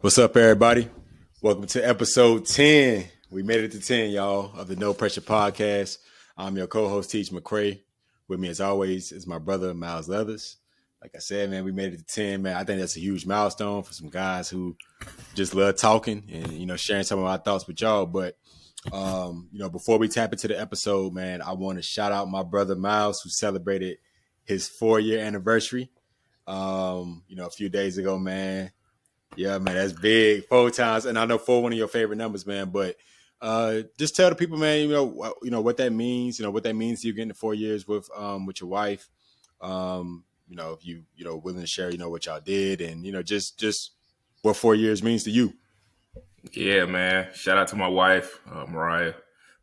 What's up, everybody? Welcome to episode 10. We made it to 10, y'all, of the No Pressure Podcast. I'm your co-host, Teach McCray. With me, as always, is my brother, Miles Leathers. Like I said, man, we made it to 10, man. I think that's a huge milestone for some guys who just love talking and, sharing some of our thoughts with y'all. But, before we tap into the episode, man, I want to shout out my brother, Miles, who celebrated his 4-year anniversary, a few days ago, man. Yeah, man, that's big. 4 times, and I know 4 one of your favorite numbers, man. But just tell the people, man, what that means. What that means to you getting the 4 years with your wife. If you willing to share, what y'all did, and just what 4 years means to you. Yeah, man. Shout out to my wife, Mariah.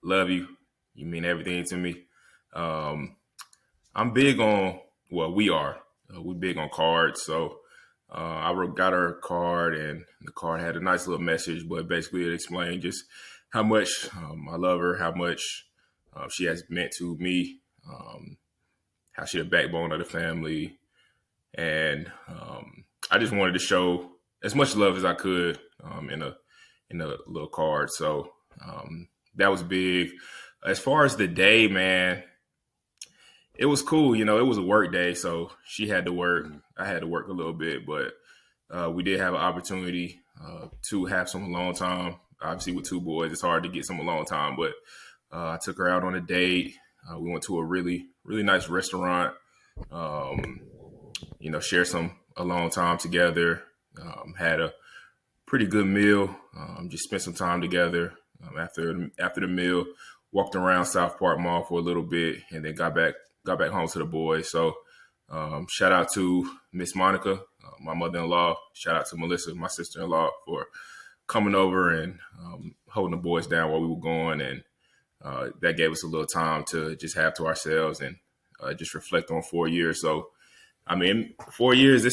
Love you. You mean everything to me. I'm big on. Well, we are. We're big on cards, so. I got her a card, and the card had a nice little message, but basically it explained just how much I love her, how much she has meant to me, how she's the backbone of the family. And I just wanted to show as much love as I could in a little card. So that was big. As far as the day, man, it was cool. It was a work day, so she had to work. I had to work a little bit, but we did have an opportunity to have some alone time. Obviously, with 2 boys, it's hard to get some alone time, but I took her out on a date. We went to a really, really nice restaurant, shared some alone time together, had a pretty good meal, just spent some time together. After the meal, walked around South Park Mall for a little bit, and then got back home to the boys. So shout out to Miss Monica, my mother-in-law. Shout out to Melissa, my sister-in-law, for coming over and holding the boys down while we were going. And that gave us a little time to just have to ourselves and just reflect on 4 years. So, 4 years,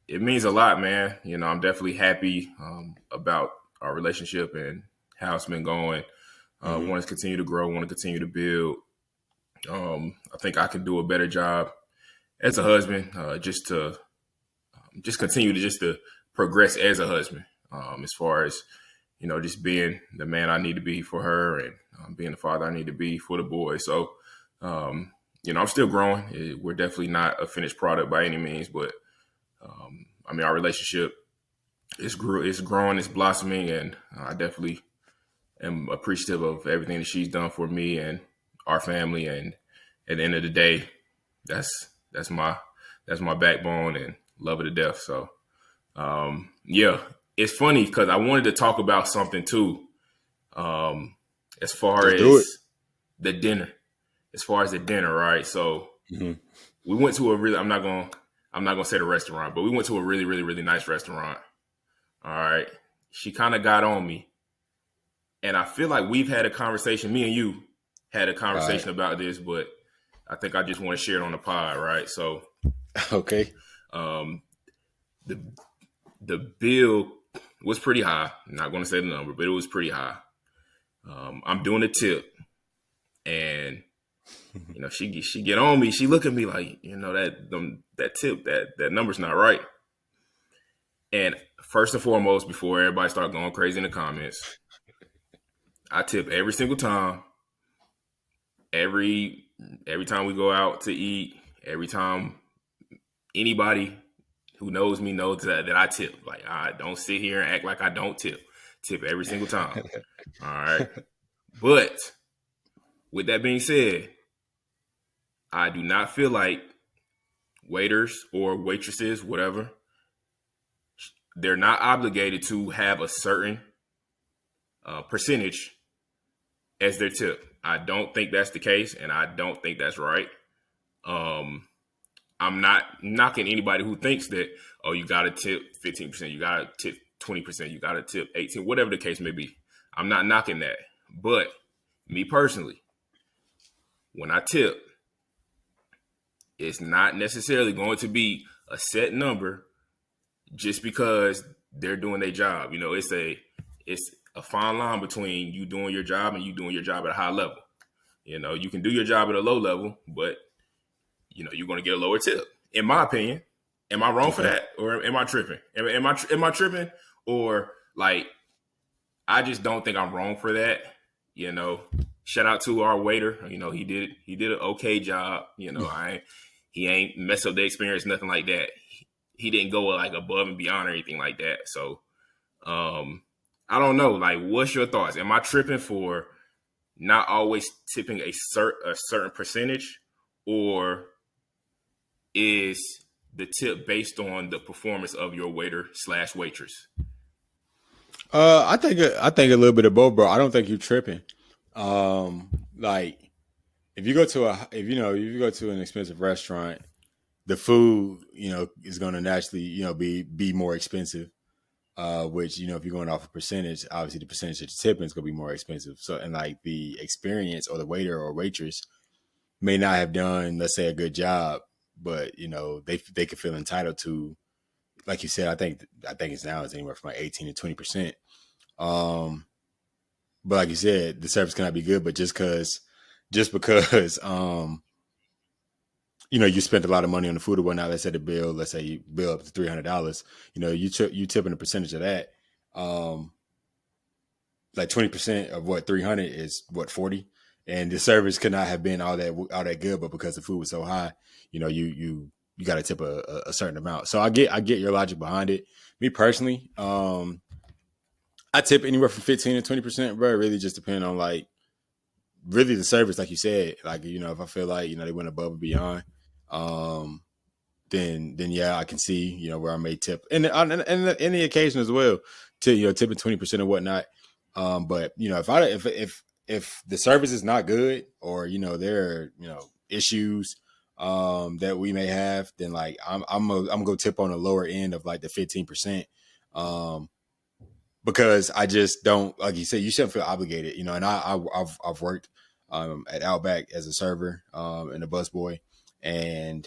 it means a lot, man. I'm definitely happy about our relationship and how it's been going. Want to continue to grow, want to continue to build. I think I can do a better job as a husband, just continue to progress as a husband, as far as, just being the man I need to be for her and being the father I need to be for the boys. So, I'm still growing. We're definitely not a finished product by any means, but our relationship is growing, it's blossoming, and I definitely am appreciative of everything that she's done for me and our family. And at the end of the day, that's my backbone and love her to death. So, it's funny because I wanted to talk about something too. As far as the dinner, right? So we went to a really, I'm not gonna say the restaurant, but we went to a really, really, really nice restaurant. All right. She kind of got on me, and I feel like we've had a conversation. Me and you had a conversation about this, but I think I just want to share it on the pod, right? So, okay. The bill was pretty high. I'm not going to say the number, but it was pretty high. I'm doing a tip, and she get on me. She look at me like, that tip, that number's not right. And first and foremost, before everybody start going crazy in the comments, I tip every single time. Every time we go out to eat, every time anybody who knows me knows that I tip. Like, I don't sit here and act like I don't tip. Tip every single time. All right. But with that being said, I do not feel like waiters or waitresses, whatever, they're not obligated to have a certain percentage as their tip. I don't think that's the case, and I don't think that's right. I'm not knocking anybody who thinks that, oh, you got to tip 15%, you got to tip 20%, you got to tip 18%, whatever the case may be. I'm not knocking that. But me personally, when I tip, it's not necessarily going to be a set number just because they're doing their job. It's a fine line between you doing your job and you doing your job at a high level. You can do your job at a low level, but you're going to get a lower tip. In my opinion, am I wrong for that, or am I tripping? Am I tripping, Or like, I just don't think I'm wrong for that. You know, shout out to our waiter. You know, he did an okay job. You know, he ain't messed up the experience, nothing like that. He didn't go like above and beyond or anything like that. So I don't know. Like, what's your thoughts? Am I tripping for not always tipping a certain percentage, or is the tip based on the performance of your waiter / waitress? I think a little bit of both, bro. I don't think you're tripping. Like if you go to if you go to an expensive restaurant, the food is going to naturally be more expensive. Which if you're going off a percentage, obviously the percentage that you're tipping is going to be more expensive. So and like the experience or the waiter or waitress may not have done, let's say, a good job, but they could feel entitled to, like you said. I think it's anywhere from like 18 to 20%. Um, but like you said, the service cannot be good. But just because you spent a lot of money on the food or whatnot. Let's say you bill up to $300. You tipping a percentage of that. Like 20% of what 300 is what 40, and the service could not have been all that good, but because the food was so high, you got to tip a certain amount. So I get your logic behind it. Me personally, I tip anywhere from 15 to 20%, bro. It really just depends on like really the service, like you said. Like if I feel like they went above and beyond, um, then yeah, I can see where I may tip, and any occasion as well to tipping 20% or whatnot. But if the service is not good, or there are issues that we may have, then like I'm gonna tip on the lower end of like the 15%. Because I just don't, like you said, you shouldn't feel obligated, and I've worked at Outback as a server and a busboy, and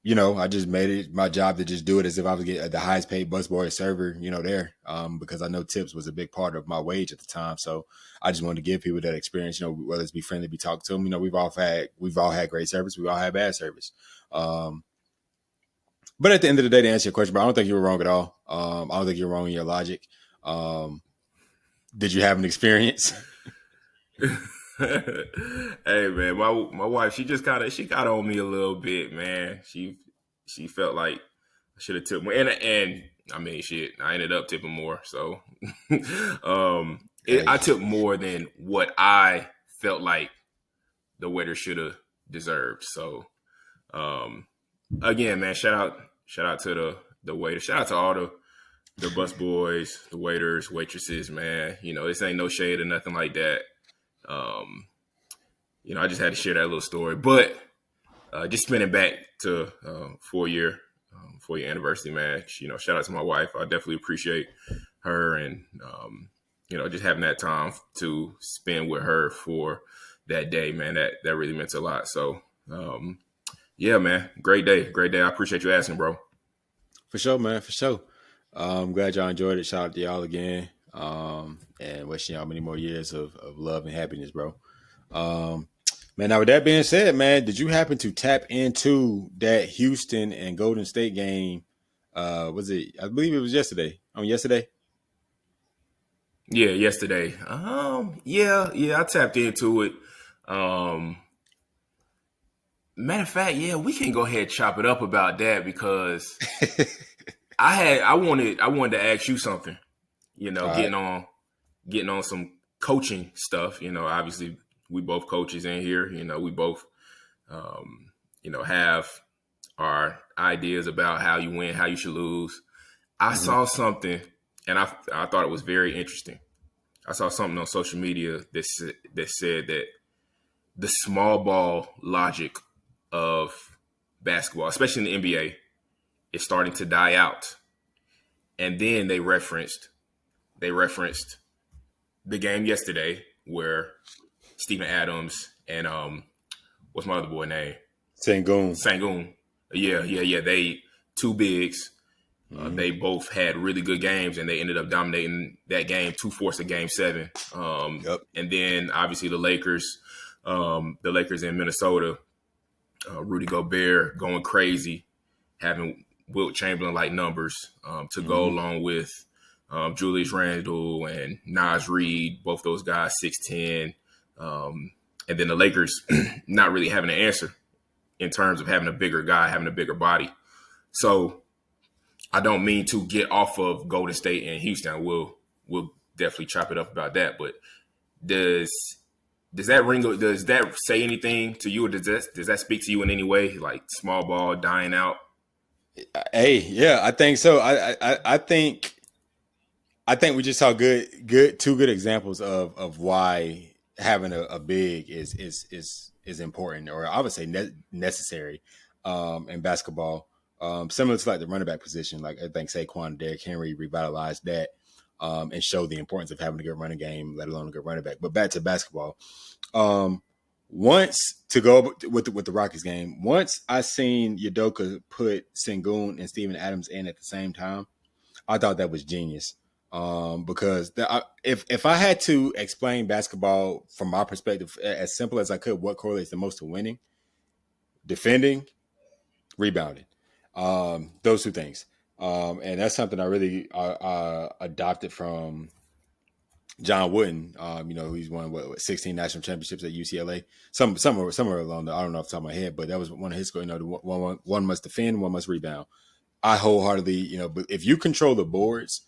I just made it my job to just do it as if I was getting the highest paid busboy server, there, because I know tips was a big part of my wage at the time. So I just wanted to give people that experience, whether it's be friendly, be talked to them. We've all had great service, we've all had bad service. But at the end of the day, to answer your question, bro, I don't think you were wrong at all. I don't think you're wrong in your logic. Did you have an experience? Hey man, my wife, she got on me a little bit, man. She felt like I should have tipped more, and I mean, shit, I ended up tipping more. So, Hey, I tipped more than what I felt like the waiter should have deserved. So, again, man, shout out to the waiter, shout out to all the bus boys, the waiters, waitresses, man. This ain't no shade or nothing like that. I just had to share that little story. But just spinning back to 4-year anniversary, man. Shout out to my wife. I definitely appreciate her, and just having that time to spend with her for that day, man. That really meant a lot. So yeah, man, great day. I appreciate you asking, bro. for sure, man, for sure. I'm glad y'all enjoyed it. Shout out to y'all again. And wishing y'all many more years of love and happiness, bro. Man, now with that being said, man, did you happen to tap into that Houston and Golden State game? Was it? I believe it was yesterday. On yesterday. Yeah, yesterday. Yeah, I tapped into it. Matter of fact, yeah, we can go ahead and chop it up about that, because I wanted to ask you something. All right. Getting on some coaching stuff. Obviously we both coaches in here. We both have our ideas about how you win, how you should lose. I Mm-hmm. saw something, and I thought it was very interesting. I saw something on social media that said that the small ball logic of basketball, especially in the NBA, is starting to die out. And then they referenced the game yesterday where Steven Adams and what's my other boy name? Sangoon. Sangoon. Yeah. They two bigs. Mm-hmm. They both had really good games, and they ended up dominating that game, 2-4 of Game 7. Yep. And then obviously the Lakers in Minnesota, Rudy Gobert going crazy, having Wilt Chamberlain-like numbers to go along with Julius Randle and Naz Reid, both those guys 6'10", and then the Lakers not really having an answer in terms of having a bigger guy, having a bigger body. So I don't mean to get off of Golden State and Houston. We'll definitely chop it up about that. But does that say anything to you, or does that speak to you in any way? Like small ball dying out? Hey, yeah, I think so. I think we just saw two good examples of why having a big is important, or I would say necessary in basketball. Similar to like the running back position, like I think Saquon and Derrick Henry revitalized that and showed the importance of having a good running game, let alone a good running back. But back to basketball. Once to go with the Rockets game, once I seen Udoka put Sengun and Steven Adams in at the same time, I thought that was genius. Because if I had to explain basketball from my perspective, as simple as I could, what correlates the most to winning, defending, rebounding, those two things. And that's something I really adopted from John Wooden. He's won 16 national championships at UCLA. Somewhere along I don't know off the top of my head, but that was one of his goals. One must defend, one must rebound. I wholeheartedly, but if you control the boards,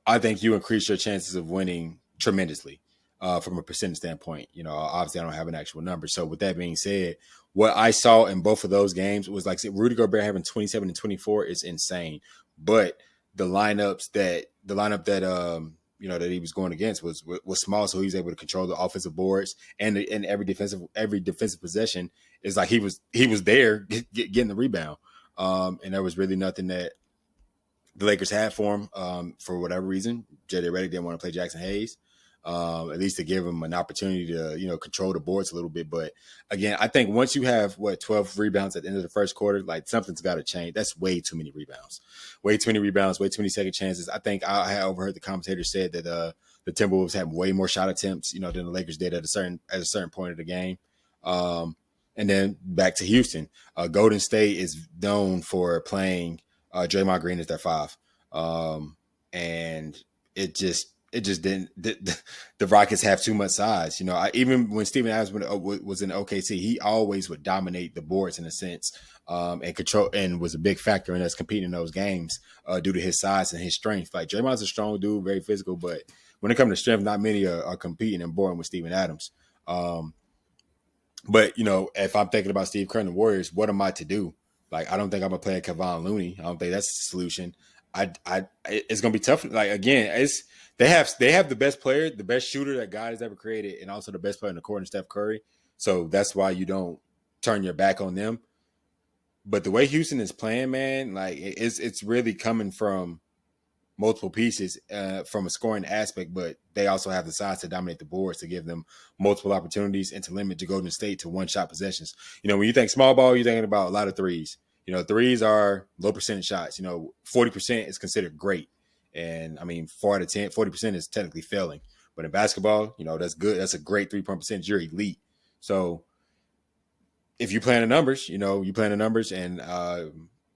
I think you increase your chances of winning tremendously from a percentage standpoint. Obviously I don't have an actual number. So with that being said, what I saw in both of those games was like Rudy Gobert having 27 and 24 is insane. But the lineup that that he was going against was small, so he was able to control the offensive boards and every defensive possession is like he was there getting the rebound. And there was really nothing that the Lakers had for him for whatever reason. JJ Reddick didn't want to play Jackson Hayes, at least to give him an opportunity to control the boards a little bit. But again, I think once you have 12 rebounds at the end of the first quarter, like something's got to change. That's way too many rebounds, way too many second chances. I think I had overheard the commentator said that the Timberwolves had way more shot attempts, than the Lakers did at a certain point of the game. And then back to Houston, Golden State is known for playing Draymond Green as their 5. And it just didn't. The Rockets have too much size. Even when Steven Adams was in OKC, he always would dominate the boards in a sense, and control, and was a big factor in us competing in those games due to his size and his strength. Like Draymond's a strong dude, very physical, but when it comes to strength, not many are competing and boring with Steven Adams. But if I'm thinking about Steve Kerr and the Warriors, what am I to do? Like, I don't think I'm gonna play a Kevon Looney. I don't think that's the solution. It's gonna be tough. Like again, they have the best player, the best shooter that God has ever created, and also the best player in the court in Steph Curry. So that's why you don't turn your back on them. But the way Houston is playing, man, like it's really coming from multiple pieces from a scoring aspect, but they also have the size to dominate the boards to give them multiple opportunities and to limit the Golden State to one-shot possessions. When you think small ball, you're thinking about a lot of threes. Threes are low percentage shots. 40% is considered great. And, 4 out of 10, 40% is technically failing. But in basketball, that's good. That's a great three-point percentage. You're elite. So if you plan the numbers, you plan the numbers and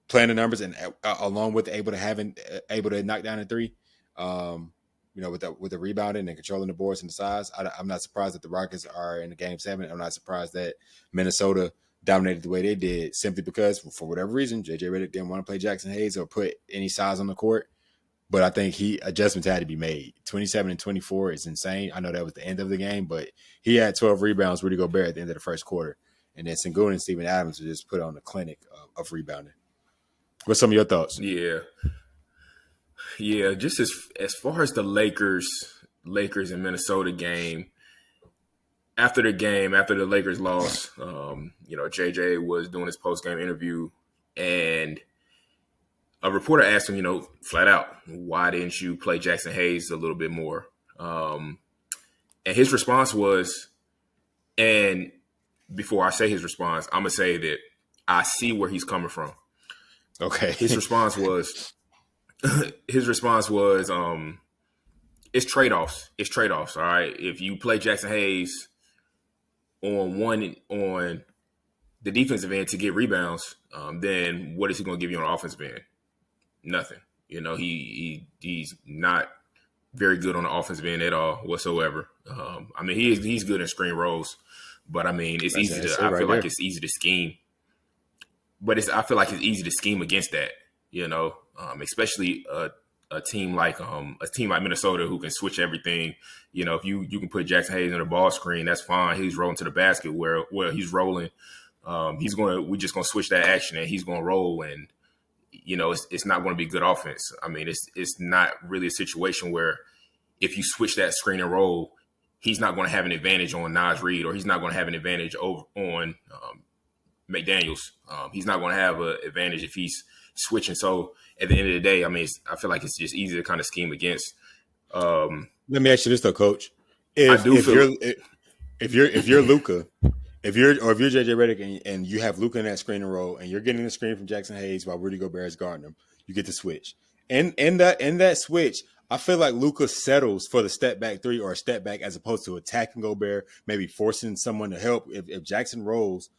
playing the numbers and along with able to knock down a three, with the rebounding and controlling the boards and the size, I'm not surprised that the Rockets are in the Game 7. I'm not surprised that Minnesota dominated the way they did, simply because for whatever reason, JJ Reddick didn't want to play Jackson Hayes or put any size on the court. But I think adjustments had to be made. 27 and 24 is insane. I know that was the end of the game, but he had 12 rebounds, Rudy Gobert, at the end of the first quarter. And then Sengun and Steven Adams just put on the clinic of rebounding. What's some of your thoughts? Yeah. Just as far as the Lakers and Minnesota game, after the Lakers lost, JJ was doing his post game interview, and a reporter asked him, flat out, why didn't you play Jackson Hayes a little bit more? And his response was, and before I say his response, I'm gonna say that I see where he's coming from. Okay. His response was, it's trade-offs. It's trade-offs. All right. If you play Jackson Hayes on the defensive end to get rebounds, then what is he going to give you on the offensive end? nothing. You know, he's not very good on the offensive end at all whatsoever. I mean, he's good in screen rolls, but I mean, it's easy to. I feel like it's easy to scheme, but I feel like it's easy to scheme against that. You know, especially a team like Minnesota who can switch everything. You know, if you can put Jackson Hayes in the ball screen, that's fine. He's rolling to the basket where he's rolling. We're just gonna switch that action and he's gonna roll, and you know, it's not going to be good offense. I mean, it's not really a situation where if you switch that screen and roll, he's not going to have an advantage on Naz Reid, or he's not going to have an advantage on McDaniels. He's not going to have an advantage if he's switching. So at the end of the day, I mean, I feel like it's just easy to kind of scheme against. Let me ask you this though, Coach. If you're Luka, if you're JJ Reddick and you have Luka in that screen and roll, and you're getting the screen from Jackson Hayes while Rudy Gobert is guarding him, you get to switch. And in that switch, I feel like Luka settles for the step back three or a step back as opposed to attacking Gobert, maybe forcing someone to help. If Jackson rolls,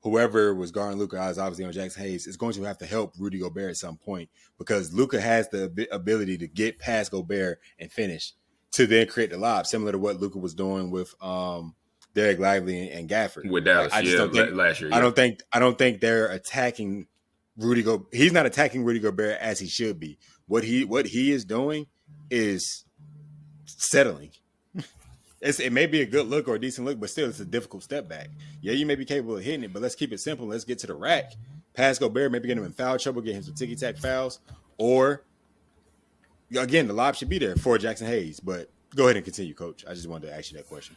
whoever was guarding Luka, I was obviously on Jackson Hayes, is going to have to help Rudy Gobert at some point because Luka has the ability to get past Gobert and finish to then create the lob, similar to what Luka was doing with Derek Lively and Gafford with Dallas. Last year. Yeah. I don't think they're attacking Rudy Gobert. He's not attacking Rudy Gobert as he should be. What he is doing is settling. It may be a good look or a decent look, but still it's a difficult step back. Yeah, you may be capable of hitting it, but let's keep it simple. Let's get to the rack. Pass Gobert, maybe get him in foul trouble, get him some ticky-tack fouls, or again, the lob should be there for Jackson Hayes. But go ahead and continue, Coach. I just wanted to ask you that question.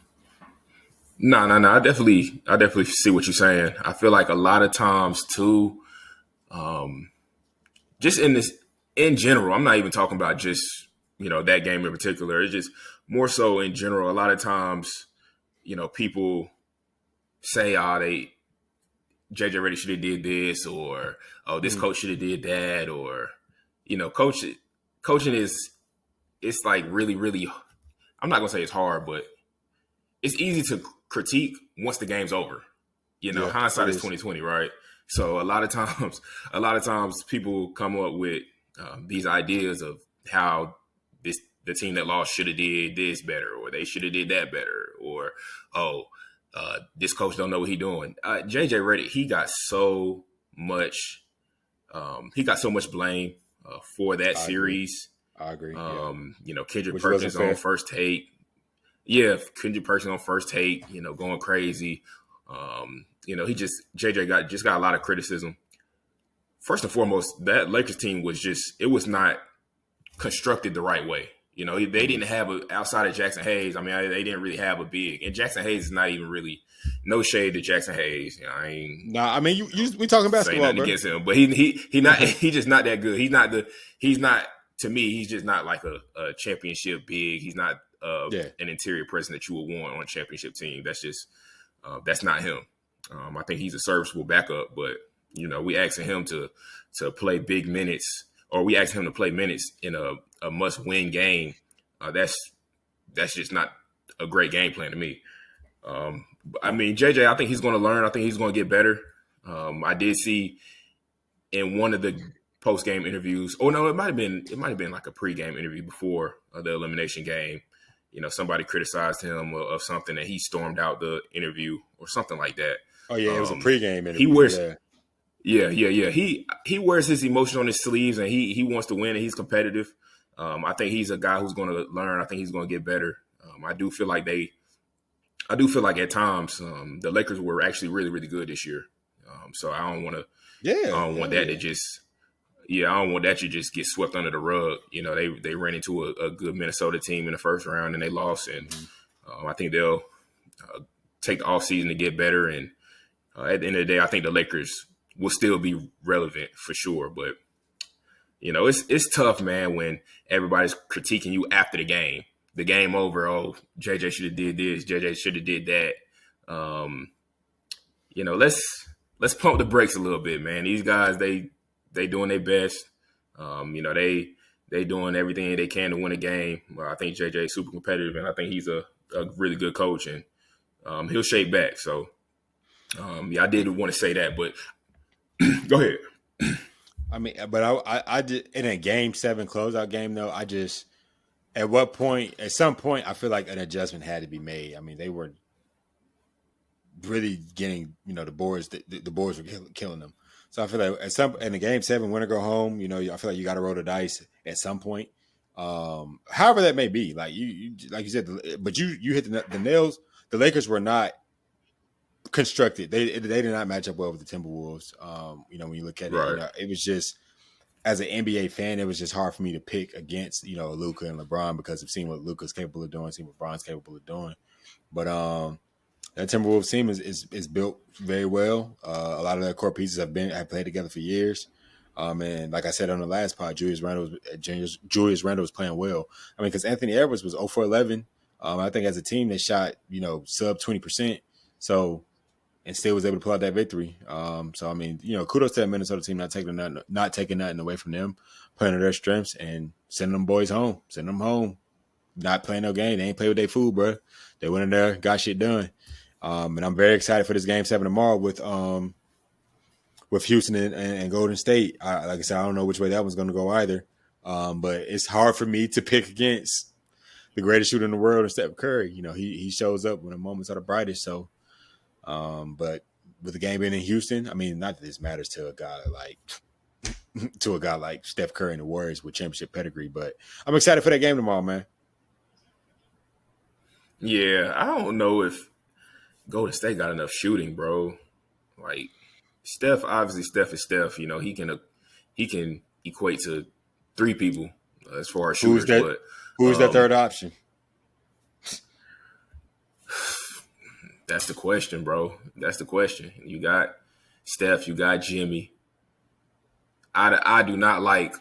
No. I definitely see what you're saying. I feel like a lot of times too, just in general, I'm not even talking about just, you know, that game in particular. It's just more so in general. A lot of times, you know, people say, JJ Reddick should have did this, or this coach should have did that, or, you know, coaching is, it's like really, really, I'm not gonna say it's hard, but it's easy to critique once the game's over. You know, hindsight is 2020, right? So a lot of times people come up with these ideas of how the team that lost should have did this better, or they should have did that better, or this coach don't know what he's doing. JJ Reddick, he got so much blame for that series. I agree. You know, Kendrick Perkins on first take. Yeah, Kendrick Perkins on first take, you know, going crazy. You know, JJ got a lot of criticism. First and foremost, that Lakers team was not constructed the right way. You know, they didn't have outside of Jackson Hayes. I mean, they didn't really have a big, and Jackson Hayes is not even really, no shade to Jackson Hayes. You know, I mean, we talking basketball, bro. Against him, but he's just not that good. He's not to me. He's just not like a championship big. He's not an interior person that you would want on a championship team. That's just that's not him. I think he's a serviceable backup, but you know, we asking him to play big minutes, or we ask him to play minutes in a must-win game. That's just not a great game plan to me. I mean, JJ, I think he's going to learn. I think he's going to get better. I did see in one of the post-game interviews. Oh no, it might have been like a pre-game interview before the elimination game. You know, somebody criticized him of something, and he stormed out the interview or something like that. Oh yeah, it was a pre-game interview. He wears, yeah. He wears his emotion on his sleeves, and he wants to win, and he's competitive. I think he's a guy who's going to learn. I think he's going to get better. I do feel like at times the Lakers were actually really, really good this year. So I don't want to. I don't want that to just. Yeah, I don't want that to just get swept under the rug. You know, they ran into a good Minnesota team in the first round and they lost. And I think they'll take the offseason to get better. And at the end of the day, I think the Lakers will still be relevant for sure. But, you know, it's tough, man, when everybody's critiquing you after the game. The game over, JJ should have did this, JJ should have did that. You know, let's pump the brakes a little bit, man. These guys, they doing their best. You know, they doing everything they can to win a game. I think JJ is super competitive, and I think he's a really good coach, and he'll shape back. So, I did want to say that, but go ahead. I mean, but I did in a game 7 closeout game though. At some point, I feel like an adjustment had to be made. I mean, they were really getting, the boards. The boards were killing them. So I feel like in the game 7, win or go home. I feel like you got to roll the dice at some point. However that may be, like you like you said, but you hit the nails. The Lakers were not constructed. They did not match up well with the Timberwolves. When you look at it, Right. it was just, as an NBA fan, it was just hard for me to pick against, Luka and LeBron, because of seeing what Luka's capable of doing, seeing what LeBron's capable of doing. But that Timberwolves team is built very well. A lot of their core pieces have played together for years. And like I said on the last pod, Julius Randle was playing well. I mean, because Anthony Edwards was 0 for 11. I think as a team they shot sub 20%. So, and still was able to pull out that victory. So I mean, kudos to that Minnesota team not taking nothing away from them, playing to their strengths and sending them boys home, not playing no game. They ain't play with their food, bro. They went in there, got shit done. And I'm very excited for this game 7 tomorrow with Houston and Golden State. Like I said, I don't know which way that one's going to go either. But it's hard for me to pick against the greatest shooter in the world, Steph Curry. He shows up when the moments are the brightest. So. But with the game being in Houston, I mean, not that this matters to a guy like Steph Curry and the Warriors with championship pedigree, but I'm excited for that game tomorrow, man. Yeah, I don't know if Golden State got enough shooting, bro. Like Steph is Steph. He can equate to 3 people as far as shooters. Who's that third option? That's the question, bro. That's the question. You got Steph, you got Jimmy. I do not like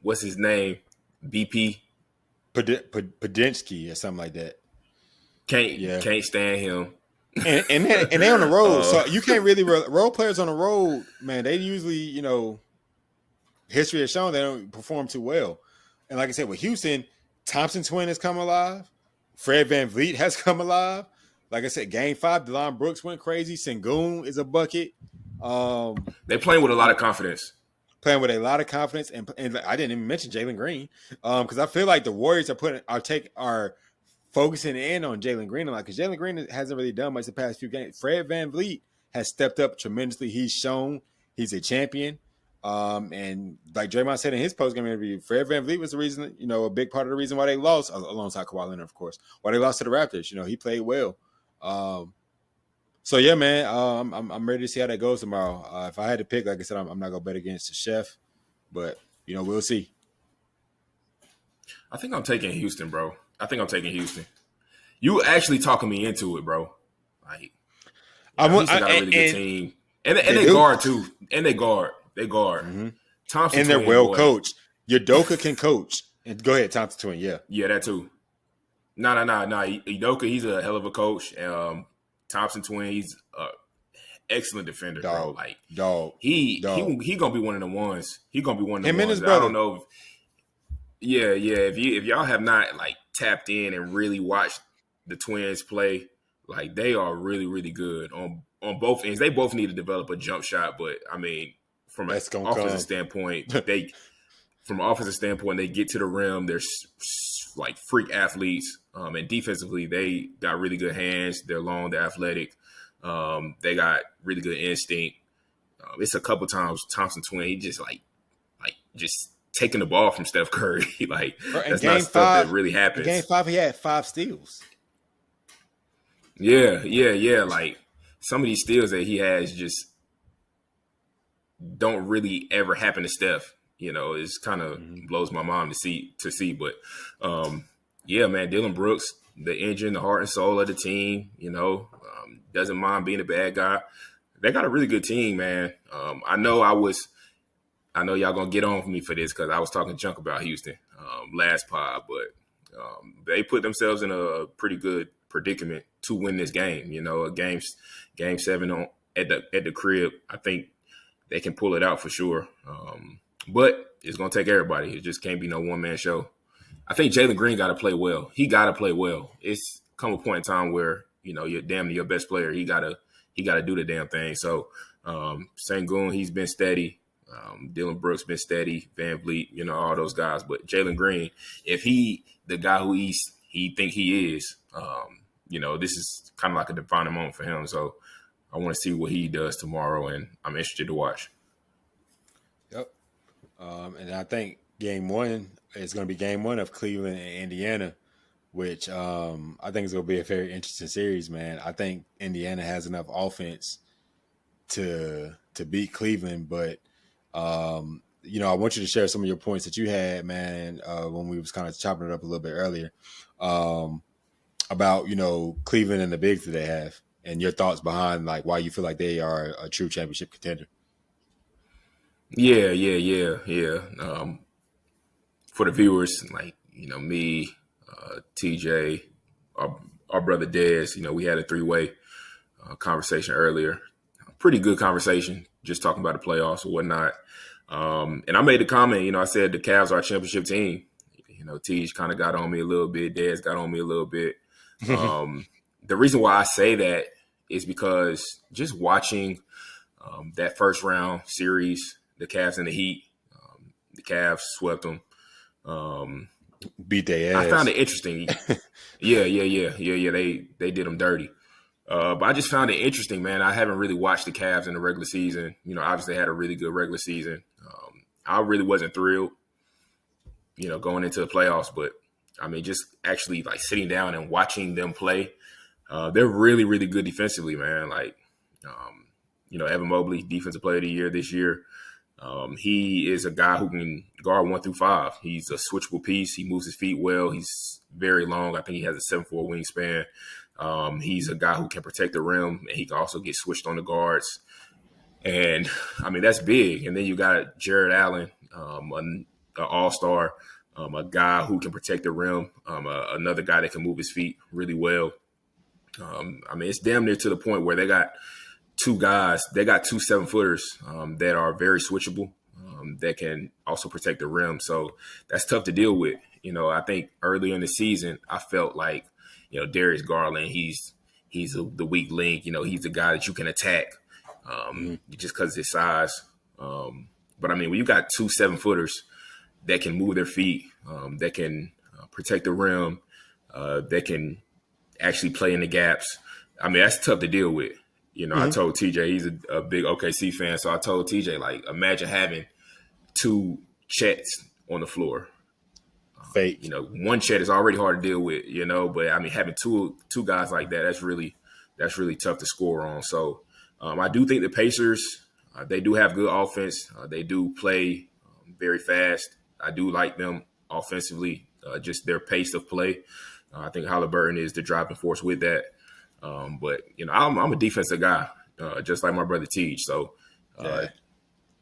what's his name? BP Padinsky or something like that. Can't stand him. And they on the road, so you can't really role players on the road, man. They usually, history has shown they don't perform too well. And like I said, with Houston, Thompson twin has come alive. Fred VanVleet has come alive. Like I said, game 5, Delon Brooks went crazy. Sengun is a bucket. They're playing with a lot of confidence. And I didn't even mention Jalen Green, because I feel like the Warriors are focusing in on Jalen Green a lot, because Jalen Green hasn't really done much the past few games. Fred VanVleet has stepped up tremendously. He's shown he's a champion. And like Draymond said in his post-game interview, Fred VanVleet was the reason, a big part of the reason why they lost, alongside Kawhi Leonard, of course, why they lost to the Raptors. He played well. So yeah, man, I'm ready to see how that goes tomorrow. If I had to pick, like I said, I'm not gonna bet against the chef, but we'll see. I think I'm taking Houston, bro. You actually talking me into it, bro. Like, Houston got a really good team, and they guard too, and they guard. Mm-hmm. Thompson, and they're well coached. Udoka can coach. And go ahead, Thompson twin, yeah, that too. No. Udoka, he's a hell of a coach. Thompson twin, he's an excellent defender, bro. Like, he gonna be one of the ones. He gonna be one of the ones. And his brother. I don't know. If y'all have not like tapped in and really watched the twins play, like they are really, really good on both ends. They both need to develop a jump shot, but I mean, from an offensive standpoint, they get to the rim. They're like freak athletes, and defensively, they got really good hands. They're long, they're athletic. They got really good instinct. It's a couple times Thompson twin, he just just taking the ball from Steph Curry. Like, that's not stuff that really happens. In game 5, he had 5 steals. Yeah. Like, some of these steals that he has just don't really ever happen to Steph. It's kind of blows my mind to see. But yeah, man, Dylan Brooks, the engine, the heart and soul of the team. Doesn't mind being a bad guy. They got a really good team, man. I know y'all gonna get on for me for this because I was talking junk about Houston last pod, but they put themselves in a pretty good predicament to win this game. Game 7 at the crib. I think they can pull it out for sure. But it's gonna take everybody. It just can't be no one-man show. I think Jalen Green got to play well. He got to play well. It's come a point in time where you're damn near your best player. He gotta do the damn thing. So Sengun, he's been steady. Dylan Brooks been steady, Van Vliet, all those guys. But Jalen Green, if the guy who he think he is, this is kind of like a defining moment for him. So I want to see what he does tomorrow, and I'm interested to watch. Yep. And I think game one is going to be game one of Cleveland and Indiana, which I think is going to be a very interesting series, man. I think Indiana has enough offense to beat Cleveland, but I want you to share some of your points that you had, man, when we was kind of chopping it up a little bit earlier, about Cleveland and the bigs that they have, and your thoughts behind like why you feel like they are a true championship contender. Yeah. For the viewers, like me, TJ, our brother Dez, we had a three-way conversation earlier. Pretty good conversation, just talking about the playoffs or whatnot. And I made the comment, I said the Cavs are a championship team. Tej kind of got on me a little bit. Dez got on me a little bit. The reason why I say that is because just watching that first round series, the Cavs and the Heat, the Cavs swept them. Beat their ass. I found it interesting. Yeah. They did them dirty. But I just found it interesting, man. I haven't really watched the Cavs in the regular season. Obviously they had a really good regular season. I really wasn't thrilled, going into the playoffs. But, I mean, just actually, like, sitting down and watching them play, they're really, really good defensively, man. Like, Evan Mobley, Defensive Player of the Year this year. He is a guy who can guard 1 through 5. He's a switchable piece. He moves his feet well. He's very long. I think he has a 7'4" wingspan. He's a guy who can protect the rim, and he can also get switched on the guards. And, I mean, that's big. And then you got Jared Allen, an all-star, a guy who can protect the rim, another guy that can move his feet really well. I mean, it's damn near to the point where they got two guys. They got 2 7-footers that are very switchable, that can also protect the rim. So that's tough to deal with. I think earlier in the season, I felt like, Darius Garland, he's the weak link. He's the guy that you can attack just because of his size. But, I mean, when you got 2 7-footers that can move their feet, that can protect the rim, that can actually play in the gaps, I mean, that's tough to deal with. I told TJ, he's a big OKC fan, so I told TJ, like, imagine having 2 Chets on the floor. Fake. One Chet is already hard to deal with, but I mean, having two guys like that, that's really tough to score on. So I do think the Pacers, they do have good offense. They do play very fast. I do like them offensively, just their pace of play. I think Haliburton is the driving force with that. But I'm a defensive guy, just like my brother Tej. So Yeah.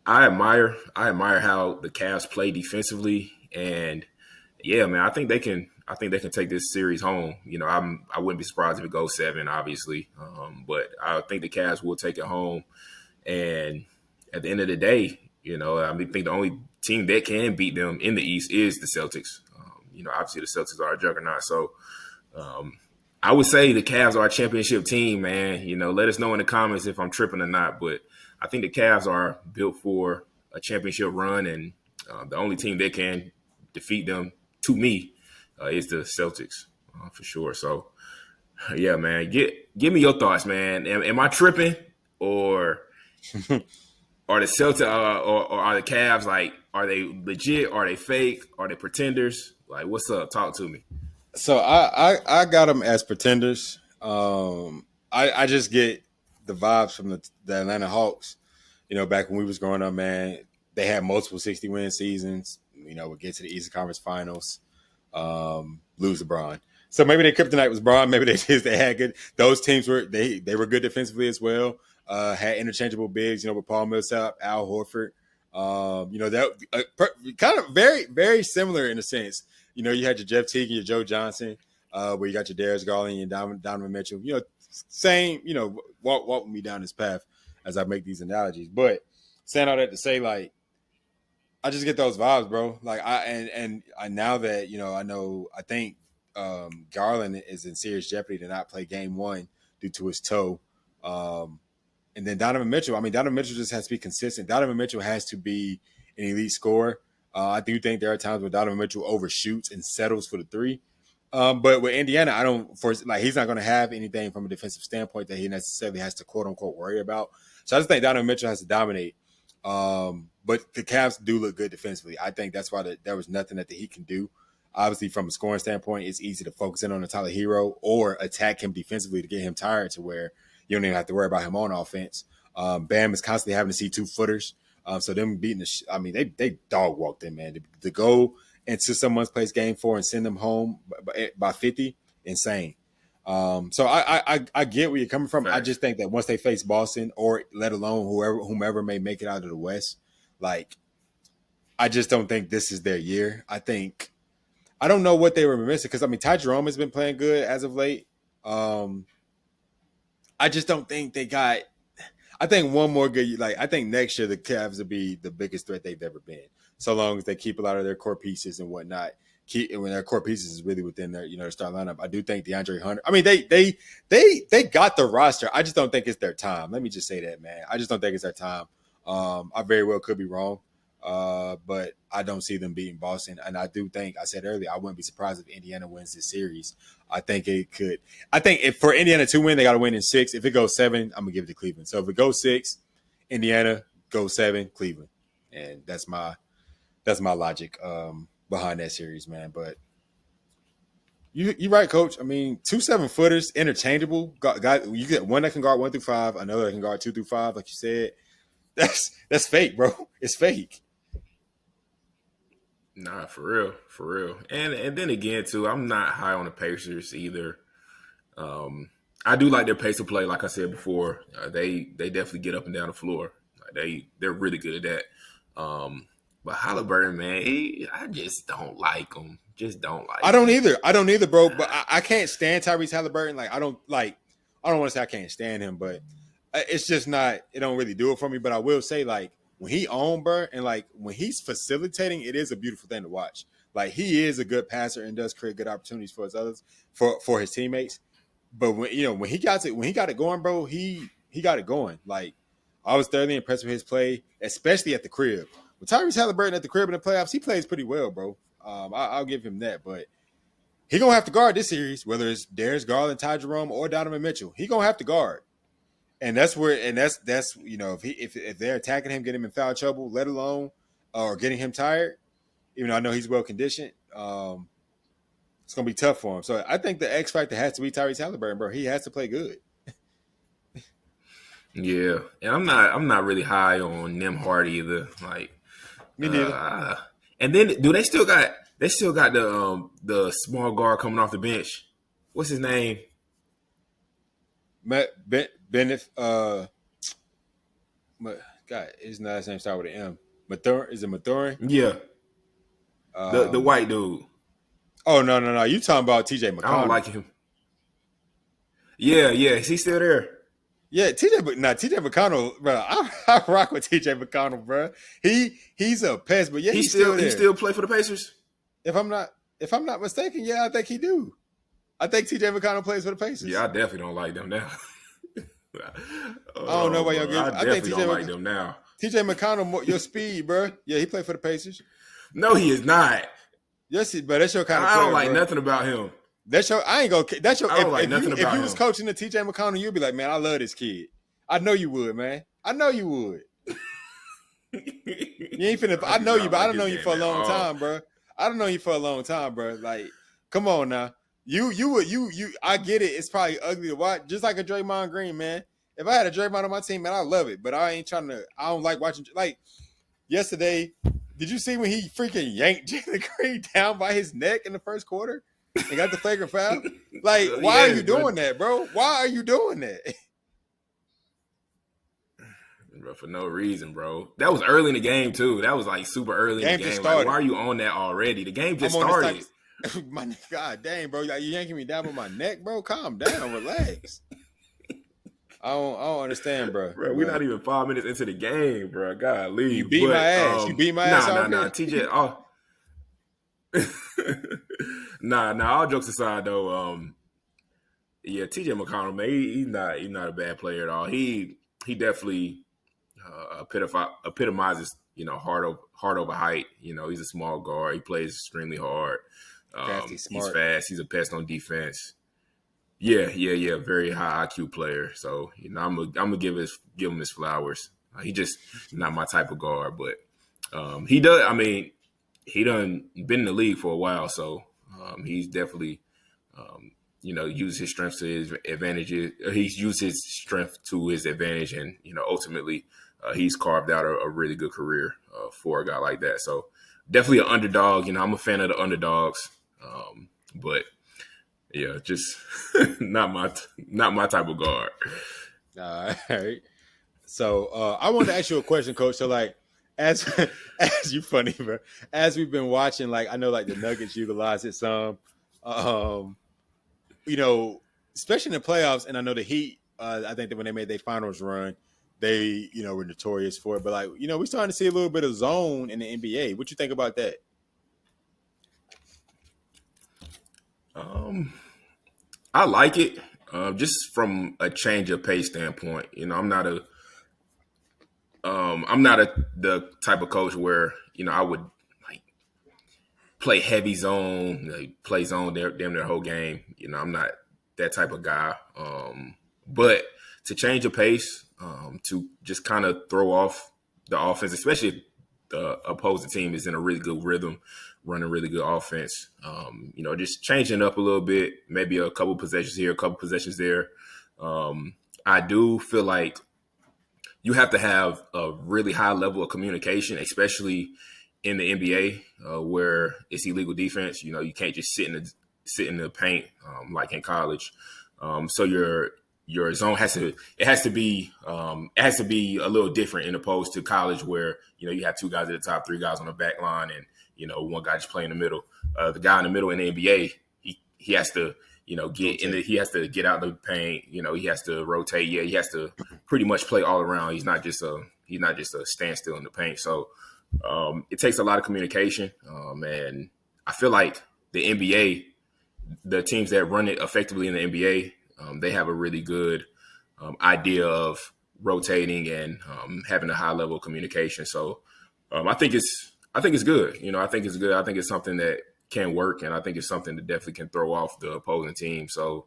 I admire how the Cavs play defensively, and yeah, man, I think they can take this series home. I wouldn't be surprised if it goes 7, obviously, but I think the Cavs will take it home. And at the end of the day, I think the only team that can beat them in the East is the Celtics. Obviously the Celtics are a juggernaut, so. I would say the Cavs are a championship team, man. Let us know in the comments if I'm tripping or not. But I think the Cavs are built for a championship run, and the only team that can defeat them, to me, is the Celtics, for sure. So, yeah, man, give me your thoughts, man. Am I tripping, or are the Celtics or are the Cavs, like, are they legit? Are they fake? Are they pretenders? Like, what's up? Talk to me. So I got them as pretenders. I just get the vibes from the Atlanta Hawks. Back when we was growing up, man, they had multiple 60-win seasons. Would get to the Eastern Conference Finals, lose LeBron. So maybe their kryptonite was Bron. Maybe they had good. Those teams were they were good defensively as well. Had interchangeable bigs. With Paul Millsap, Al Horford. That kind of very very similar in a sense. You had your Jeff Teague and your Joe Johnson, where you got your Darius Garland and Donovan Mitchell. Same. Walk me down this path as I make these analogies. But saying all that to say, like, I just get those vibes, bro. Like, I now that I think Garland is in serious jeopardy to not play Game 1 due to his toe. And then Donovan Mitchell. I mean, Donovan Mitchell just has to be consistent. Donovan Mitchell has to be an elite scorer. I do think there are times where Donovan Mitchell overshoots and settles for the three. But with Indiana, I don't force like he's not going to have anything from a defensive standpoint that he necessarily has to quote unquote worry about. So I just think Donovan Mitchell has to dominate. But the Cavs do look good defensively. I think that's why there was nothing that the Heat can do. Obviously, from a scoring standpoint, it's easy to focus in on the Tyler Hero or attack him defensively to get him tired to where you don't even have to worry about him on offense. Bam is constantly having to see 2-footers. So them beating they dog walked them, man. To go into someone's place game 4 and send them home by 50, insane. So I get where you're coming from. Facts. I just think that once they face Boston or let alone whomever may make it out of the West, like I just don't think this is their year. I don't know what they were missing because I mean Ty Jerome has been playing good as of late. I just don't think they got. I think one more good. Like I think next year the Cavs will be the biggest threat they've ever been. So long as they keep a lot of their core pieces and whatnot. When their core pieces is really within their their start lineup. I do think DeAndre Hunter. I mean they got the roster. I just don't think it's their time. Let me just say that, man. I just don't think it's their time. I very well could be wrong. But I don't see them beating Boston. And I do think, I said earlier, I wouldn't be surprised if Indiana wins this series. I think it could. I think if for Indiana to win, they got to win in 6. If it goes 7, I'm going to give it to Cleveland. So if it goes 6, Indiana goes 7, Cleveland. And that's my logic behind that series, man. But you're right, Coach. I mean, 2 7-footers, interchangeable. You get one that can guard 1 through 5, another that can guard 2 through 5, like you said. That's fake, bro. It's fake. Nah, for real. And then again, too, I'm not high on the Pacers either. I do like their pace of play. Like I said before, they definitely get up and down the floor. They're really good at that. But Haliburton, man, I just don't like him. I don't either, bro. But I can't stand Tyrese Haliburton. Like I don't want to say I can't stand him, but it's just not. It don't really do it for me. But I will say, like, when he on, bro, and like when he's facilitating, it is a beautiful thing to watch. Like he is a good passer and does create good opportunities for his others, for his teammates. But when he got it going, bro, he got it going. Like I was thoroughly impressed with his play, especially at the crib. With Tyrese Haliburton at the crib in the playoffs, he plays pretty well, bro. I'll give him that. But he gonna have to guard this series, whether it's Darius Garland, Ty Jerome, or Donovan Mitchell. He gonna have to guard. And that's if they're attacking him, getting him in foul trouble, let alone or getting him tired, even though I know he's well conditioned, it's gonna be tough for him. So I think the X factor has to be Tyrese Haliburton, bro. He has to play good. Yeah, and I'm not really high on Nembhard either. Like me neither. And then they still got the small guard coming off the bench. What's his name? Bennett, God, his last name starts with an M. Mathurin, is it Mathurin? Yeah, the white dude. Oh no! You talking about TJ McConnell? I don't like him. Yeah, is he still there? Yeah, TJ McConnell, bro. I rock with TJ McConnell, bro. He's a pest, but yeah, he's still there. He still play for the Pacers? If I'm not mistaken, yeah, I think he do. I think TJ McConnell plays for the Pacers. Yeah, I definitely don't like them now. I don't know why y'all get. I definitely don't like them now. TJ McConnell, your speed, bro. Yeah, he played for the Pacers. No, he is not. Yes, but that's your kind of. I player, don't like bro. Nothing about him. I ain't gonna. That's your. I don't like nothing about him. If you was coaching the TJ McConnell, you'd be like, man, I love this kid. I know you would, man. I know you would. You ain't finna. I know you, but I don't know you for a long time, bro. I don't know you for a long time, bro. Like, come on now. You. I get it. It's probably ugly to watch, just like a Draymond Green, man. If I had a Draymond on my team, man, I love it. But I don't like watching. Like yesterday, did you see when he freaking yanked Jalen Green down by his neck in the first quarter and got the flagrant foul? Like, why are you doing that, bro? Why are you doing that? Bro, for no reason, bro. That was early in the game too. That was like super early in the game. Like, why are you on that already? The game just started. My God dang, bro. You yanking me down on my neck, bro. Calm down, relax. I don't understand, bro. Bro, we're not even 5 minutes into the game, bro. God, leave. You beat my ass. You beat my ass. Nah. TJ. Oh. Nah. All jokes aside, though. Yeah, TJ McConnell, man, he's not a bad player at all. He he definitely epitomizes, hard over height. He's a small guard. He plays extremely hard. Fast, he's He's smart. fast. He's a pest on defense. Yeah. Very high IQ player. So I'm gonna give him his flowers. He just not my type of guard, but he does. I mean, he done been in the league for a while, so he's definitely used his strengths to his advantages. He's used his strength to his advantage, and ultimately he's carved out a really good career for a guy like that. So definitely an underdog. I'm a fan of the underdogs, but yeah, just not my type of guard. All right. So I wanted to ask you a question, Coach. So like, as as you funny, bro. As we've been watching, like I know like the Nuggets utilize it some, um, especially in the playoffs. And I know the Heat. I think that when they made their finals run, they were notorious for it. But like we're starting to see a little bit of zone in the NBA. What you think about that? I like it, just from a change of pace standpoint. I'm not the type of coach where I would like play heavy zone, like, play zone damn their whole game. I'm not that type of guy. But to change the pace, to just kind of throw off the offense, especially if the opposing team is in a really good rhythm, running really good offense. Just changing up a little bit, maybe a couple possessions here, a couple possessions there. I do feel like you have to have a really high level of communication, especially in the NBA, where it's illegal defense. You can't just sit in the paint like in college. So your zone has to be a little different in opposed to college, where you have two guys at the top, three guys on the back line, and one guy just playing in the middle. The guy in the middle in the NBA, he has to he has to get out of the paint. He has to rotate. Yeah, he has to pretty much play all around. He's not just a standstill in the paint. So it takes a lot of communication, and I feel like the NBA, the teams that run it effectively in the NBA, they have a really good idea of rotating and having a high level of communication. So I think it's good. I think it's good. I think it's something that can work, and I think it's something that definitely can throw off the opposing team. So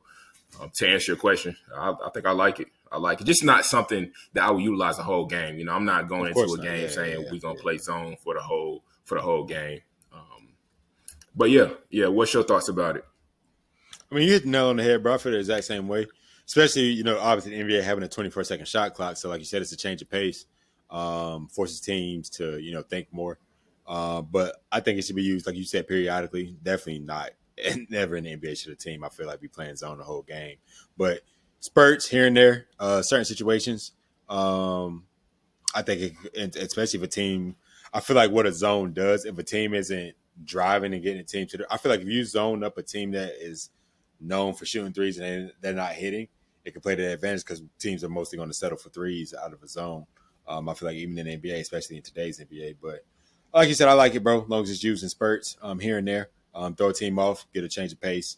to answer your question, I think I like it. I like it. Just not something that I would utilize the whole game. I'm not going into a game saying we're gonna play zone for the whole game. But yeah. What's your thoughts about it? I mean, you hit the nail on the head, bro. I feel the exact same way. Especially, obviously the NBA having a 24-second shot clock. So, like you said, it's a change of pace, forces teams to, think more. But I think it should be used, like you said, periodically. Definitely not, and never in the NBA should a team, I feel like, be playing zone the whole game. But spurts here and there, certain situations. I think, especially if a team, I feel like what a zone does, if a team isn't driving and getting a team I feel like if you zone up a team that is known for shooting threes and they're not hitting, it can play to their advantage because teams are mostly going to settle for threes out of a zone. I feel like even in the NBA, especially in today's NBA. But like you said, I like it, bro, as long as it's used in spurts here and there. Throw a team off, get a change of pace.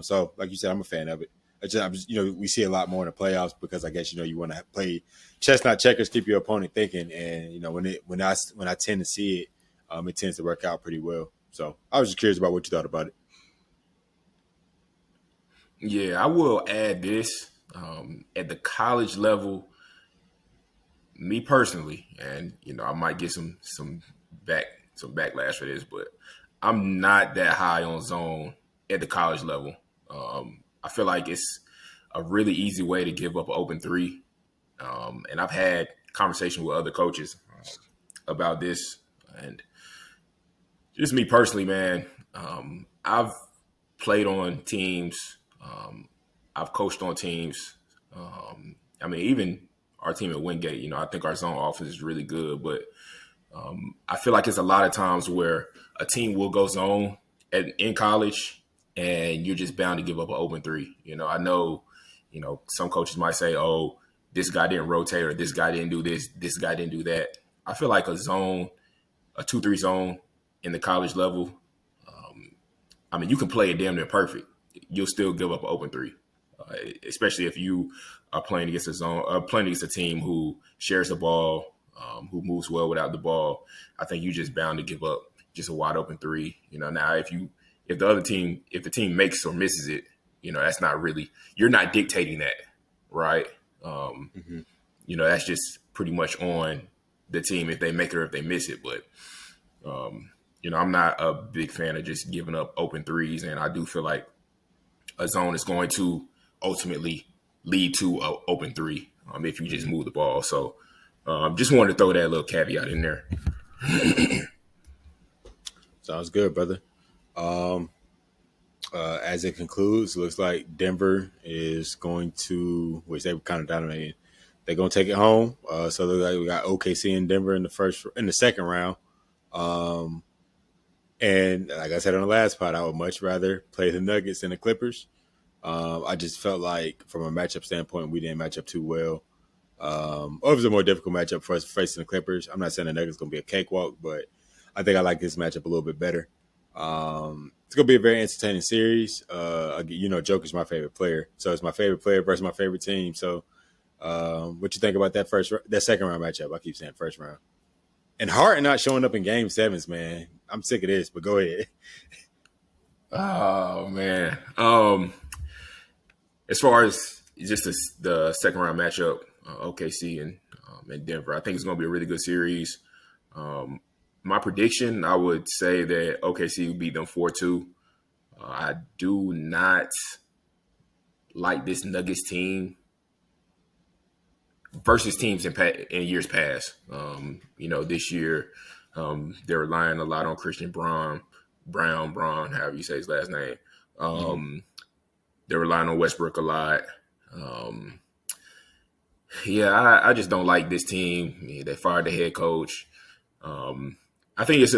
So, like you said, I'm a fan of it. I'm just, we see a lot more in the playoffs because I guess, you want to play chess, not checkers, keep your opponent thinking. And, when I tend to see it, it tends to work out pretty well. So I was just curious about what you thought about it. Yeah, I will add this. At the college level, me personally, and I might get some backlash for this, but I'm not that high on zone at the college level. I feel like it's a really easy way to give up an open three. And I've had conversation with other coaches about this, and just me personally, man. I've played on teams. I've coached on teams. Even our team at Wingate, I think our zone offense is really good, but I feel like it's a lot of times where a team will go zone in college, and you're just bound to give up an open three. I know, some coaches might say, "Oh, this guy didn't rotate, or this guy didn't do this guy didn't do that." I feel like a 2-3 zone in the college level, you can play it damn near perfect. You'll still give up an open three. especially if you are playing against playing against a team who shares the ball, who moves well without the ball. I think you're just bound to give up just a wide open three. Now if the team makes or misses it, that's not really, you're not dictating that, right? Mm-hmm. That's just pretty much on the team if they make it or if they miss it. But I'm not a big fan of just giving up open threes, and I do feel like a zone is going to ultimately lead to an open three if you just move the ball. So just wanted to throw that little caveat in there. Sounds good, brother. As it concludes, looks like Denver is going to, which they were kind of dominating. They're going to take it home. So it looks like we got OKC in Denver in the second round. And like I said on the last pod, I would much rather play the Nuggets than the Clippers. I just felt like from a matchup standpoint, we didn't match up too well. Or it was a more difficult matchup for us facing the Clippers. I'm not saying the Nuggets going to be a cakewalk, but I think I like this matchup a little bit better. It's going to be a very entertaining series. Joker's my favorite player. So it's my favorite player versus my favorite team. So what you think about that second round matchup? I keep saying first round. And Harden not showing up in game sevens, man. I'm sick of this, but go ahead. Oh, man. As far as just the second round matchup, OKC and Denver, I think it's going to be a really good series. My prediction, I would say that OKC will beat them 4-2. I do not like this Nuggets team versus teams in years past. This year they're relying a lot on Christian Braun, however you say his last name. They're relying on Westbrook a lot. I just don't like this team. They fired the head coach. I think it's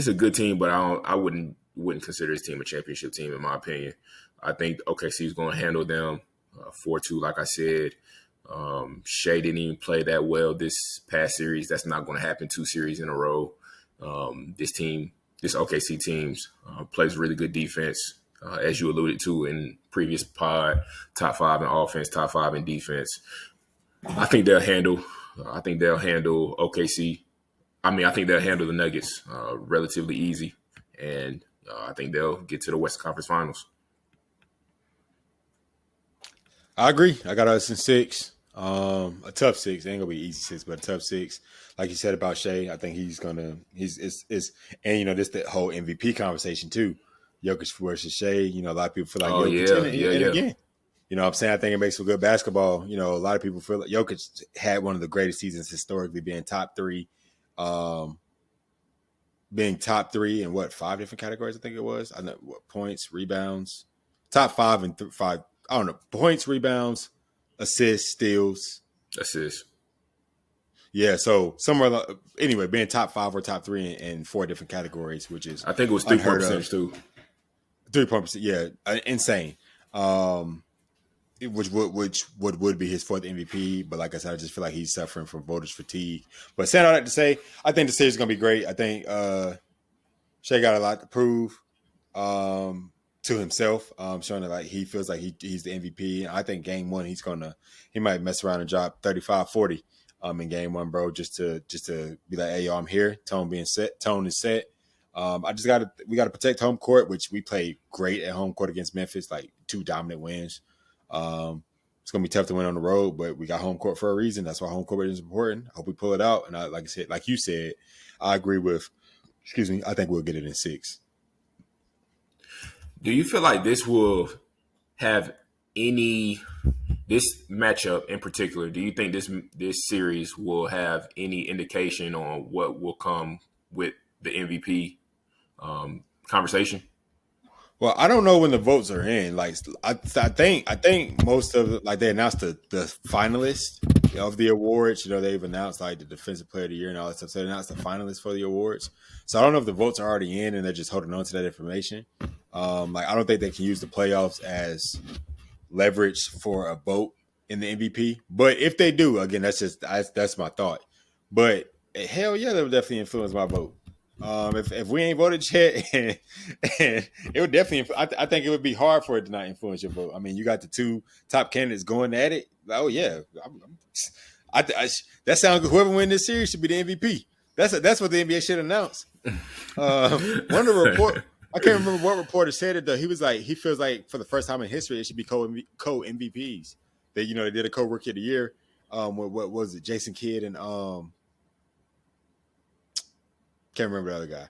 a good team, but I wouldn't consider this team a championship team in my opinion. I think OKC is going to handle them 4-2, like I said. Shea didn't even play that well this past series. That's not going to happen 2 series in a row. This OKC teams plays really good defense, as you alluded to in previous pod. Top 5 in offense, top 5 in defense. I think they'll handle OKC. I think they'll handle the Nuggets relatively easy, and I think they'll get to the Western Conference Finals. I agree. I got us in 6. A tough 6. It ain't gonna be easy 6, but a tough 6. Like you said about Shea, I think this the whole MVP conversation too. Jokic versus Shea. A lot of people feel like Jokic. Again, what I'm saying? I think it makes for good basketball. A lot of people feel like Jokic had one of the greatest seasons historically, being top 3. Being top 3 in 5 different categories, I think it was. I know points, rebounds, top 5 and 5. I don't know, points, rebounds, assists, steals, Yeah, so somewhere anyway, being top 5 or top 3 in 4 different categories, which is I think it was 3-point percentage too. 3-point percent, yeah, insane. Which would be his 4th MVP, but like I said, I just feel like he's suffering from voters fatigue. But saying all that to say, I think the series is gonna be great. I think Shea got a lot to prove to himself, showing that like he feels like he's the MVP. I think game 1 he might mess around and drop 35-40 in game 1, bro, just to be like, hey, yo, I'm here. Tone is set. We gotta protect home court, which we played great at home court against Memphis, like 2 dominant wins. It's gonna be tough to win on the road, but we got home court for a reason. That's why home court is important. I hope we pull it out. And like you said, I agree with. I think we'll get it in 6. Do you feel like this will have this matchup in particular? Do you think this series will have any indication on what will come with the MVP conversation? Well, I don't know when the votes are in. Like, I think most of they announced the finalists of the awards. They've announced like the defensive player of the year and all that stuff. So they announced the finalists for the awards. So I don't know if the votes are already in and they're just holding on to that information. I don't think they can use the playoffs as leverage for a vote in the MVP. But if they do, again, that's my thought. But hell yeah, that would definitely influence my vote. If we ain't voted yet, and it would definitely. I think it would be hard for it to not influence your vote. I mean, you got the two top candidates going at it. Oh yeah, that sounds good. Whoever wins this series should be the MVP. That's what the NBA should announce. One of the report, I can't remember what reporter said it though. He was like, he feels like for the first time in history, it should be co MVPs. They they did a co rookie of the year. What was it? Jason Kidd and can't remember the other guy.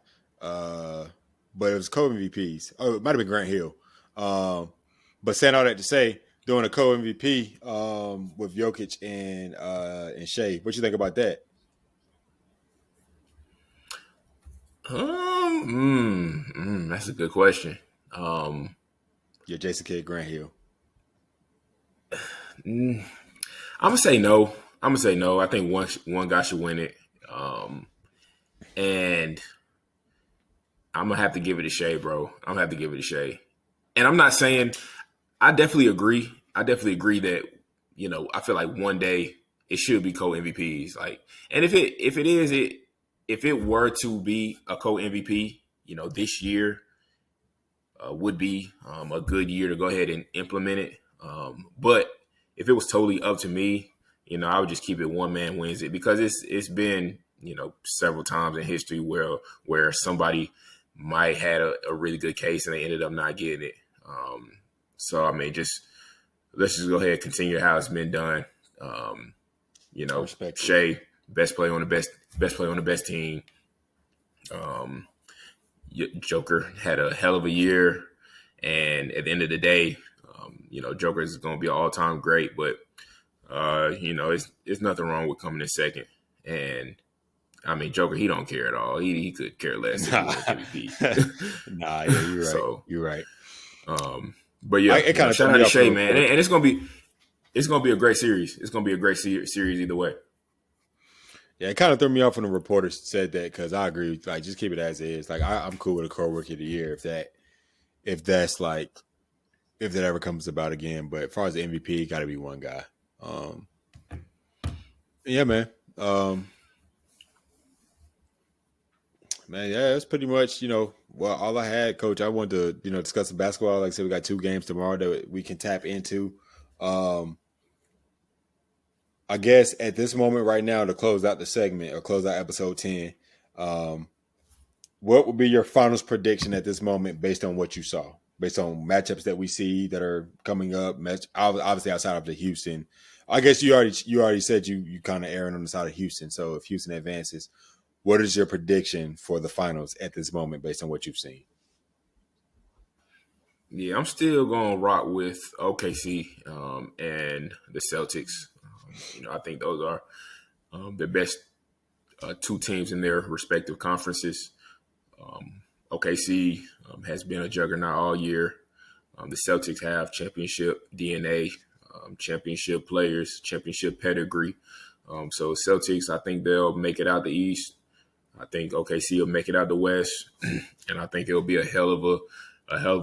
But it was co MVPs. Oh, it might have been Grant Hill. But saying all that to say, doing a co MVP with Jokic and Shea. What you think about that? That's a good question. Yeah, Jason Kidd, Grant Hill. I'm gonna say no. I think one guy should win it, and I'm gonna have to give it to Shea, bro. I'm gonna have to give it to Shea. And I'm not saying I definitely agree. That I feel like one day it should be co MVPs. Like, and if it were to be a co MVP, this year would be a good year to go ahead and implement it. But if it was totally up to me, I would just keep it one man wins it, because it's been several times in history where somebody might had a really good case and they ended up not getting it. So I mean, let's just go ahead and continue how it's been done. Shea, best player on the best team. Joker had a hell of a year, and at the end of the day, Joker is going to be an all-time great. But it's nothing wrong with coming in second. And I mean, Joker, he don't care at all. He could care less if he wins MVP. Nah, yeah, you're right. So, you're right. But yeah, it kind of shout out to Shea, man, and it's gonna be a great series. It's gonna be a great series either way. Yeah, it kind of threw me off when the reporter said that, because I agree. Like, just keep it as is. Like, I'm cool with a co-rookie of the year if that ever comes about again. But as far as the MVP, got to be one guy. Yeah, man. Man, yeah, that's pretty much, all I had, Coach. I wanted to, discuss some basketball. Like I said, we got 2 games tomorrow that we can tap into. I guess at this moment right now, to close out the segment or close out episode 10, what would be your finals prediction at this moment based on what you saw? Based on matchups that we see that are coming up, obviously outside of the Houston. I guess you already said you kind of erring on the side of Houston. So if Houston advances, what is your prediction for the finals at this moment based on what you've seen? Yeah, I'm still going to rock with OKC and the Celtics. I think those are the best 2 teams in their respective conferences. OKC has been a juggernaut all year. The Celtics have championship DNA, championship players, championship pedigree. So Celtics, I think they'll make it out the East. I think OKC will make it out the West, and I think it'll be a hell of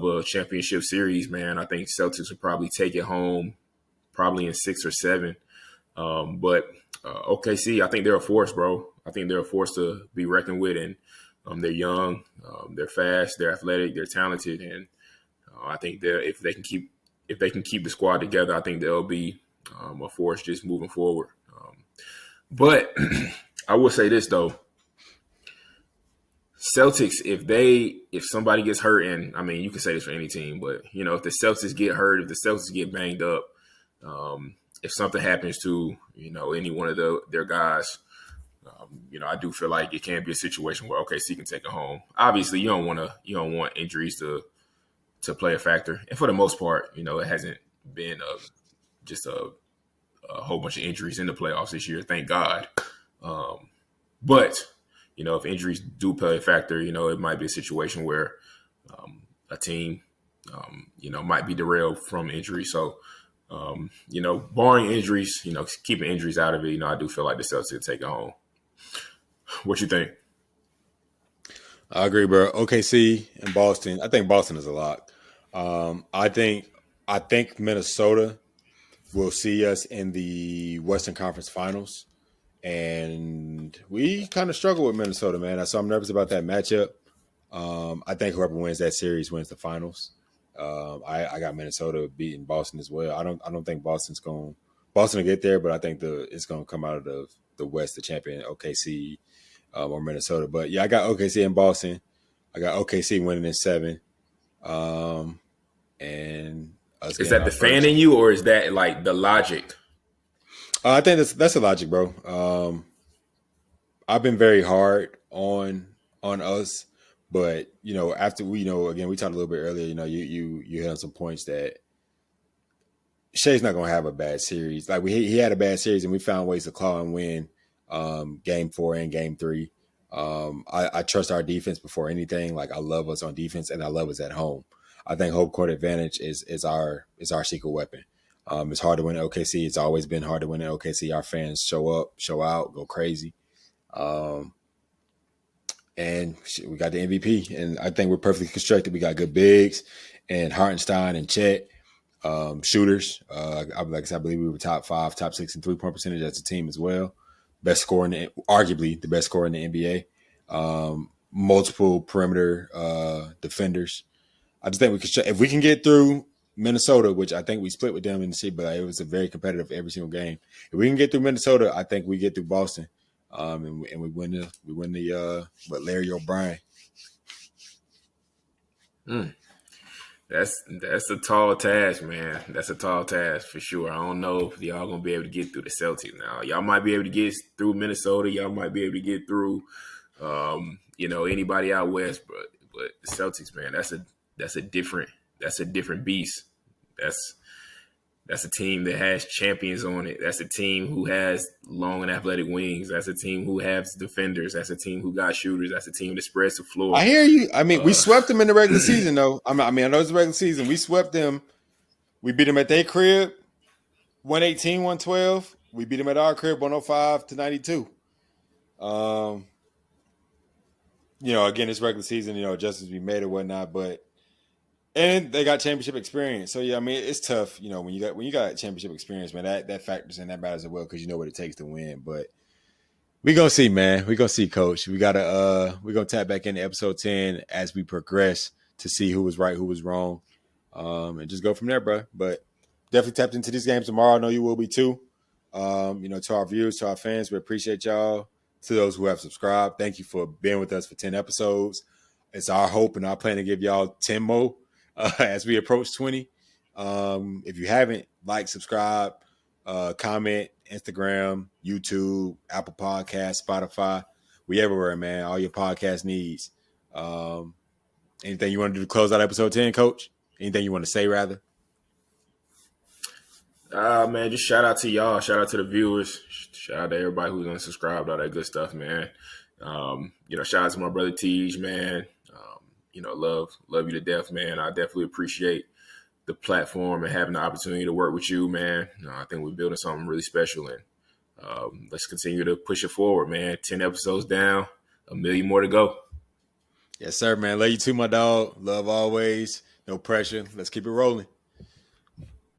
a championship series, man. I think Celtics will probably take it home, probably in 6 or 7. But OKC, I think they're a force, bro. I think they're a force to be reckoned with, and they're young, they're fast, they're athletic, they're talented, and I think if they can keep the squad together, I think they'll be a force just moving forward. But I will say this though. Celtics, if somebody gets hurt, and I mean, you can say this for any team, but if the Celtics get hurt, if the Celtics get banged up, if something happens to any one of their guys, I do feel like it can be a situation where OKC can take it home. Obviously, you don't want injuries to play a factor, and for the most part, it hasn't been just a whole bunch of injuries in the playoffs this year, thank God. But if injuries do play a factor, it might be a situation where a team, might be derailed from injury. So, barring injuries, keeping injuries out of it, I do feel like the Celtics will take it home. What you think? I agree, bro. OKC and Boston. I think Boston is a lock. I think Minnesota will see us in the Western Conference Finals. and we kind of struggle with Minnesota, man. So I'm nervous about that matchup. I think whoever wins that series wins the finals. I got Minnesota beating Boston as well. I don't think Boston will get there, but I think it's gonna come out of the West, the champion OKC or Minnesota. But yeah, I got OKC and Boston. I got OKC winning in 7, and us Is getting that our the fan first. in you, or is that like the logic? I think that's the logic, bro. I've been very hard on us, but after again, we talked a little bit earlier. You hit on some points that Shea's not gonna have a bad series. Like he had a bad series, and we found ways to claw and win game 4 and game 3. I trust our defense before anything. Like I love us on defense, and I love us at home. I think home court advantage is our secret weapon. It's hard to win at OKC. It's always been hard to win at OKC. Our fans show up, show out, go crazy. And we got the MVP, and I think we're perfectly constructed. We got good bigs, and Hartenstein and Chet, shooters. Like I said, I believe we were top 5, top 6 in 3-point percentage as a team as well. Best scorer arguably the best scorer in the NBA. Multiple perimeter defenders. I just think if we can get through Minnesota, which I think we split with them in the series, but it was a very competitive every single game. If we can get through Minnesota, I think we get through Boston. And we win the Larry O'Brien. That's a tall task, man. That's a tall task for sure. I don't know if y'all gonna be able to get through the Celtics now. Y'all might be able to get through Minnesota. Y'all might be able to get through, anybody out west. But the Celtics, man, that's a different beast. That's a team that has champions on it. That's a team who has long and athletic wings. That's a team who has defenders. That's a team who got shooters. That's a team that spreads the floor. I hear you. I mean, we swept them in the regular season, though. I know it's the regular season. We swept them. We beat them at their crib, 118, 112. We beat them at our crib, 105-92. Again, it's regular season. Adjustments be made or whatnot, and they got championship experience. So yeah, I mean, it's tough. When you got championship experience, man, that factors in, that matters as well, because you know what it takes to win. But we gonna see, man. We gonna see, Coach. We're gonna tap back into episode 10 as we progress to see who was right, who was wrong, and just go from there, bro. But definitely tapped into these games tomorrow. I know you will be too. To our viewers, to our fans, we appreciate y'all. To those who have subscribed, thank you for being with us for 10 episodes. It's our hope and our plan to give y'all 10 more as we approach 20. If you haven't, like, subscribe, comment, Instagram, YouTube, Apple Podcasts, Spotify. We everywhere, man. All your podcast needs. Anything you want to do to close out episode 10, Coach? Anything you want to say, rather? Man, just shout out to y'all. Shout out to the viewers. Shout out to everybody who's unsubscribed, all that good stuff, man. Shout out to my brother Tej, man. Love you to death, man. I definitely appreciate the platform and having the opportunity to work with you, man. I think we're building something really special, and let's continue to push it forward, man. 10 episodes down, 1 million more to go. Yes, sir, man. Love you too, my dog. Love always. No pressure. Let's keep it rolling.